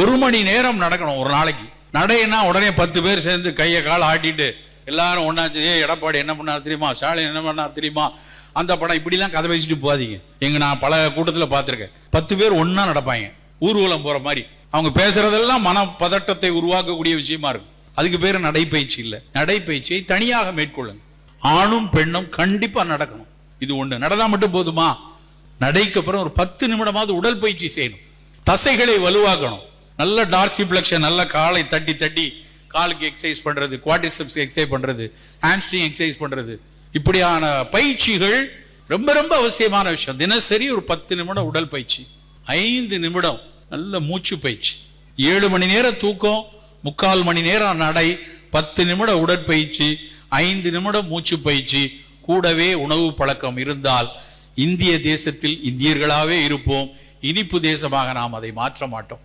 1 மணி நேரம் நடக்கணும் ஒரு நாளைக்கு. நடைன்னா உடனே 10 பேர் சேர்ந்து கையை கால் ஆட்டிட்டு எல்லாரும் ஒன்னாச்சு, எடப்பாடி என்ன பண்ணார் தெரியுமா, ஸ்டாலின் என்ன பண்ணார் தெரியுமா, அந்த படம், இப்படிலாம் கதை பேசிட்டு போகாதீங்க. நான் பல கூட்டத்தில் பார்த்திருக்கேன். 10 பேர் ஒன்னா நடப்பாங்க, ஊர்வலம் போற மாதிரி. அவங்க பேசுறதெல்லாம் மன பதட்டத்தை உருவாக்கக்கூடிய விஷயமா இருக்கும். அதுக்கு பேரு நடைப்பயிற்சி இல்ல. நடைப்பயிற்சியை தனியாக மேற்கொள்ளுங்க. ஆணும் பெண்ணும் கண்டிப்பா நடக்கணும். இது ஒண்ணு நடந்தா மட்டும் போதுமா? நடைக்கு அப்புறம் ஒரு 10 நிமிடமாவது உடல் பயிற்சி செய்யணும். தசைகளை வலுவாக்கணும். நல்ல டார்சிப்ளெக்ஷன், நல்ல காலை தட்டி தட்டி காலுக்கு எக்ஸசைஸ் பண்றது, குவாட்ரிசெப்ஸ் எக்ஸசைஸ் பண்றது, ஹாம்ஸ்ட்ரிங் எக்ஸசைஸ் பண்றது, இப்படியான பயிற்சிகள் ரொம்ப ரொம்ப அவசியமான விஷயம். தினசரி ஒரு 10 நிமிடம் உடல் பயிற்சி, 5 நிமிடம் நல்ல மூச்சு பயிற்சி, 7 மணி நேரம் தூக்கம், 3/4 மணி நேரம் நடை, 10 நிமிடம் உடற்பயிற்சி, 5 நிமிடம் மூச்சு பயிற்சி, கூடவே உணவு பழக்கம் இருந்தால் இந்திய தேசத்தில் இந்தியர்களாவே இருப்போம். இனிப்பு தேசமாக நாம் அதை மாற்ற மாட்டோம்.